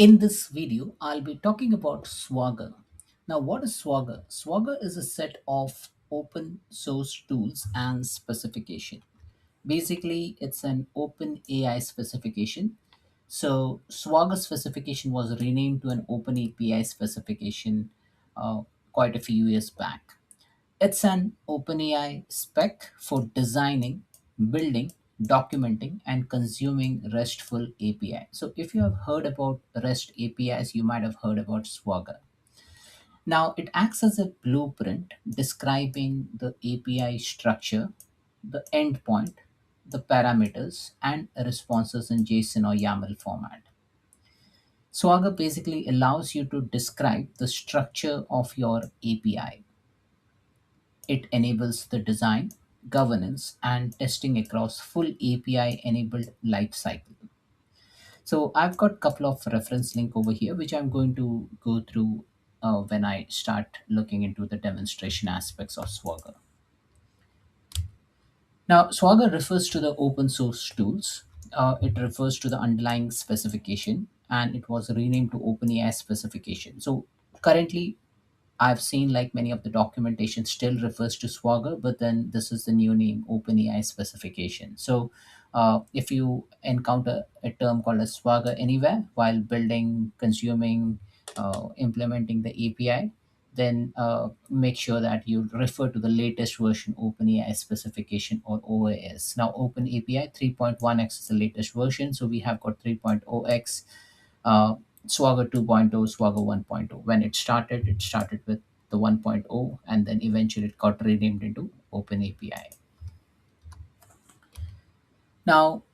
In this video, I'll be talking about Swagger. Now, what is Swagger? Swagger is a set of open source tools and specification. Basically, it's an open AI specification. So, Swagger specification was renamed to an open API specification quite a few years back. It's an OpenAI spec for designing, building, documenting, and consuming RESTful API. So, if you have heard about REST APIs, you might have heard about Swagger. Now, it acts as a blueprint describing the API structure, the endpoint, the parameters, and responses in JSON or YAML format. Swagger basically allows you to describe the structure of your API. It enables the design, governance, and testing across full API-enabled lifecycle. So I've got a couple of reference link over here, which I'm going to go through when I start looking into the demonstration aspects of Swagger. Now, Swagger refers to the open source tools. It refers to the underlying specification, and it was renamed to OpenAI specification. So currently, I've seen like many of the documentation still refers to Swagger, but then this is the new name, OpenAI specification. So if you encounter a term called as Swagger anywhere while building, consuming, implementing the API, then make sure that you refer to the latest version OpenAI specification or OAS. Now OpenAPI 3.1x is the latest version, so we have got 3.0x, Swagger 2.0, Swagger 1.0. When it started with the 1.0, and then eventually it got renamed into OpenAPI. Now,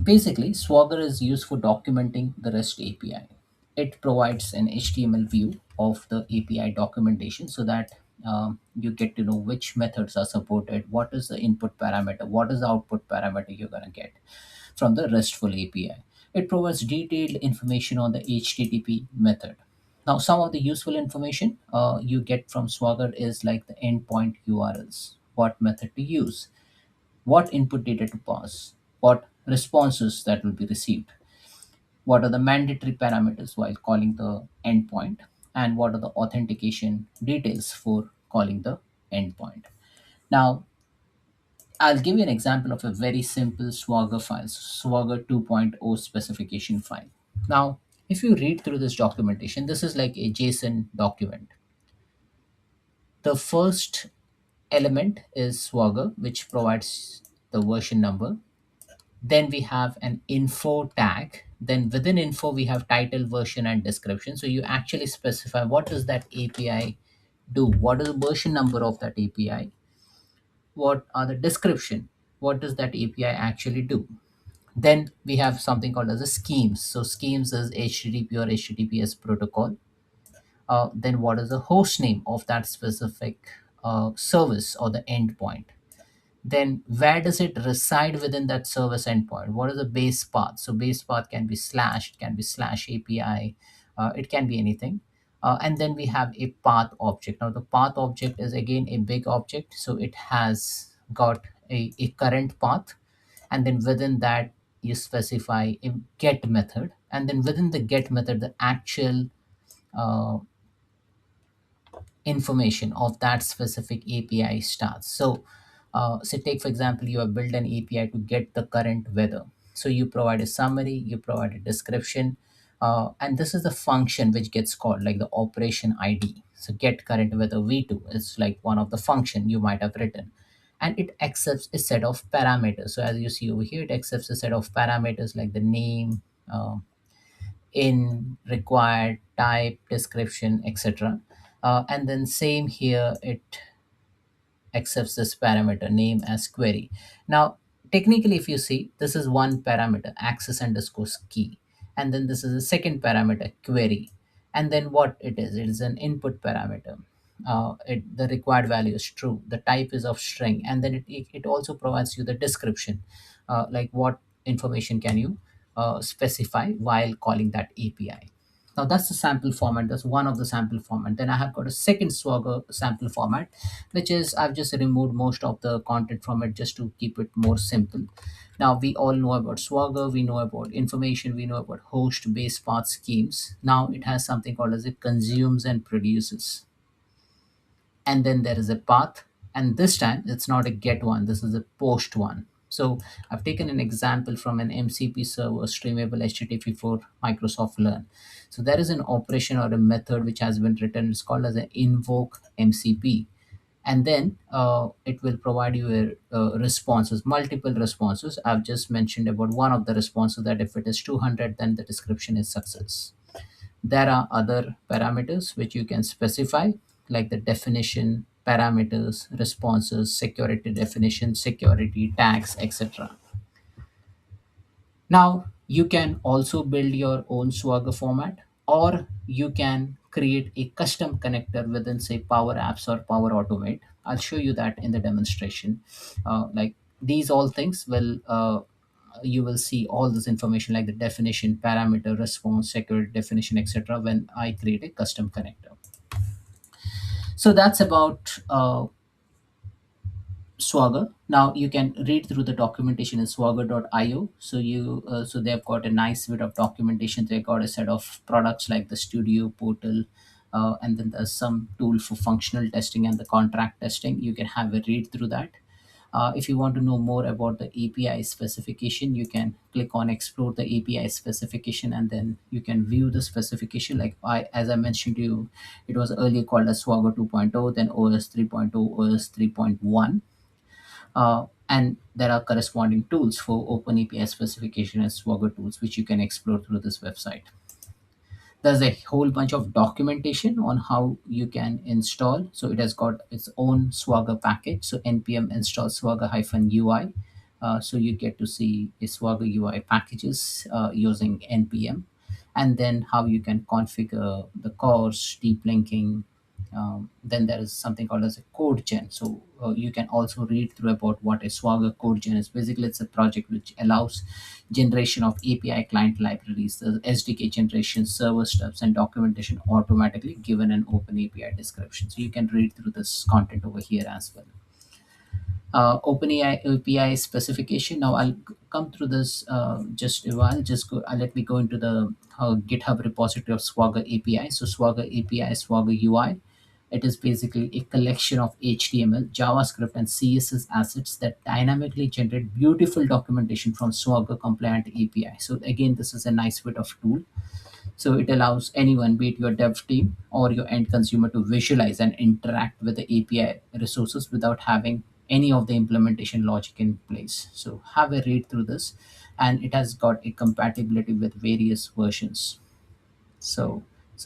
basically, Swagger is used for documenting the REST API. It provides an HTML view of the API documentation so that you get to know which methods are supported, what is the input parameter, what is the output parameter you're going to get from the RESTful API. It provides detailed information on the HTTP method. Now, some of the useful information you get from Swagger is like the endpoint URLs, what method to use, what input data to pass, what responses that will be received, what are the mandatory parameters while calling the endpoint, and what are the authentication details for calling the endpoint. Now, I'll give you an example of a very simple Swagger file, Swagger 2.0 specification file. Now, if you read through this documentation, this is like a JSON document. The first element is Swagger, which provides the version number. Then we have an info tag. Then within info, we have title, version, and description. So you actually specify what does that API do? What is the version number of that API? What are the description? What does that API actually do? Then we have something called as a schemes. So schemes is HTTP or HTTPS protocol. Then what is the host name of that specific service or the endpoint? Then where does it reside within that service endpoint? What is the base path? So base path can be slash, it can be slash API, it can be anything. And then we have a path object. Now the path object is again a big object, so it has got a current path, and then within that you specify a get method, and then within the get method the actual uh, information of that specific API starts. So, say take for example, you have built an API to get the current weather. So you provide a summary, you provide a description, and this is the function which gets called, like the operation ID. So get current weather v2 is like one of the function you might have written, and it accepts a set of parameters. So as you see over here, it accepts a set of parameters like the name. In required type description etc, and then same here, it accepts this parameter name as query. Now technically if you see, this is one parameter access underscore key, and then this is a second parameter query, and then what it is an input parameter. The required value is true, the type is of string, and then it also provides you the description, like what information can you specify while calling that API. Now that's the sample format. That's one of the sample format. Then I have got a second Swagger sample format, which is I've just removed most of the content from it just to keep it more simple. Now we all know about Swagger, we know about information, we know about host base path schemes. Now it has something called as it consumes and produces, and then there is a path, and this time it's not a get one, this is a post one. So I've taken an example from an MCP server streamable HTTP for Microsoft Learn. So there is an operation or a method which has been written, it's called as an invoke MCP, and then it will provide you responses, multiple responses. I've just mentioned about one of the responses, that if it is 200 then the description is success. There are other parameters which you can specify, like the definition, parameters, responses, security definition, security tags, etc. Now, you can also build your own Swagger format, or you can create a custom connector within, say, Power Apps or Power Automate. I'll show you that in the demonstration. Like these all things will you will see all this information like the definition, parameter, response, security definition, etc. when I create a custom connector. So that's about Swagger. Now you can read through the documentation in swagger.io. So they've got a nice bit of documentation. They got a set of products like the Studio portal, and then there's some tool for functional testing and the contract testing. You can have a read through that. If you want to know more about the API specification, you can click on explore the API specification, and then you can view the specification. Like as I mentioned to you, it was earlier called as Swagger 2.0, then OS 3.0, OS 3.1. And there are corresponding tools for OpenAPI specification and Swagger tools, which you can explore through this website. There's a whole bunch of documentation on how you can install. So it has got its own Swagger package. So npm install swagger-ui. So you get to see a Swagger UI packages using npm, and then how you can configure the cores, deep linking. Then there is something called as a code gen. So you can also read through about what a Swagger code gen is. Basically, it's a project which allows generation of API client libraries, the SDK generation, server steps, and documentation automatically given an open API description. So you can read through this content over here as well. OpenAI API specification. Now I'll come through this just a while. Just go. Let me go into the GitHub repository of Swagger API. So Swagger API, Swagger UI. It is basically a collection of HTML, JavaScript, and CSS assets that dynamically generate beautiful documentation from Swagger compliant API. So again, this is a nice bit of tool. So it allows anyone, be it your dev team or your end consumer, to visualize and interact with the API resources without having any of the implementation logic in place. So have a read through this, and it has got a compatibility with various versions. So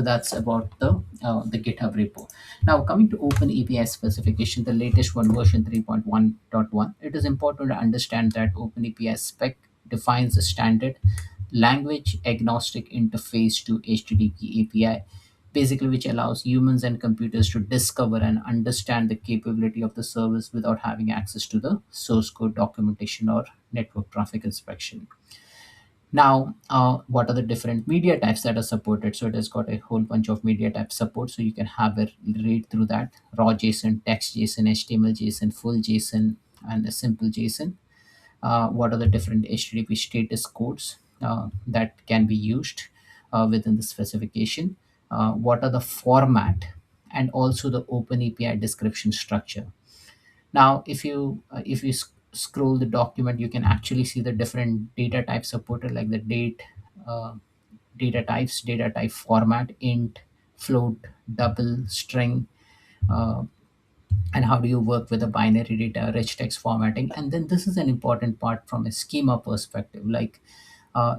that's about the GitHub repo. Now coming to Open API specification, the latest one, version 3.1.1. It is important to understand that Open API Speck defines a standard language agnostic interface to HTTP API, basically which allows humans and computers to discover and understand the capability of the service without having access to the source code documentation or network traffic inspection. Now, what are the different media types that are supported? So it has got a whole bunch of media type support. So you can have a read through that: raw JSON, text JSON, HTML JSON, full JSON, and a simple JSON. What are the different HTTP status codes that can be used within the specification? What are the format, and also the Open API description structure. Now, if you scroll the document, you can actually see the different data types supported, like the uh, data types, data type format, int, float, double, string, uh, and how do you work with the binary data, rich text formatting. And then this is an important part from a schema perspective. Like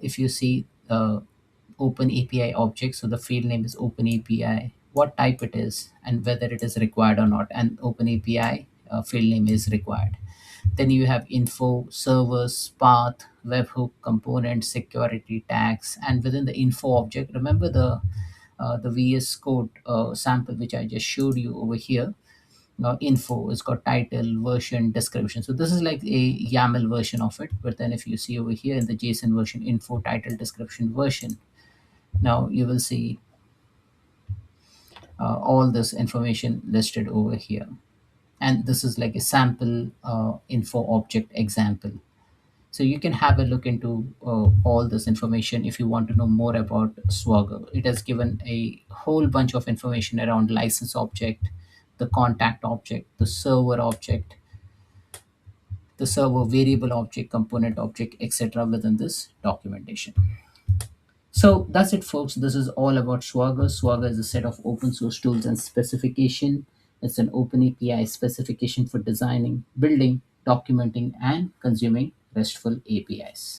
if you see open API object, so the field name is open API, what type it is, and whether it is required or not, and open API field name is required. Then you have info, servers, path, webhook, component, security tags, and within the info object, remember the VS Code sample which I just showed you over here. Info, it's got title, version, description. So this is like a YAML version of it. But then if you see over here in the JSON version, info, title, description, version. Now you will see all this information listed over here. And this is like a sample info object example. So you can have a look into all this information if you want to know more about Swagger. It has given a whole bunch of information around license object, the contact object, the server variable object, component object, etc. within this documentation. So that's it, folks. This is all about Swagger. Swagger is a set of open source tools and specification. It's an open API specification for designing, building, documenting, and consuming RESTful APIs.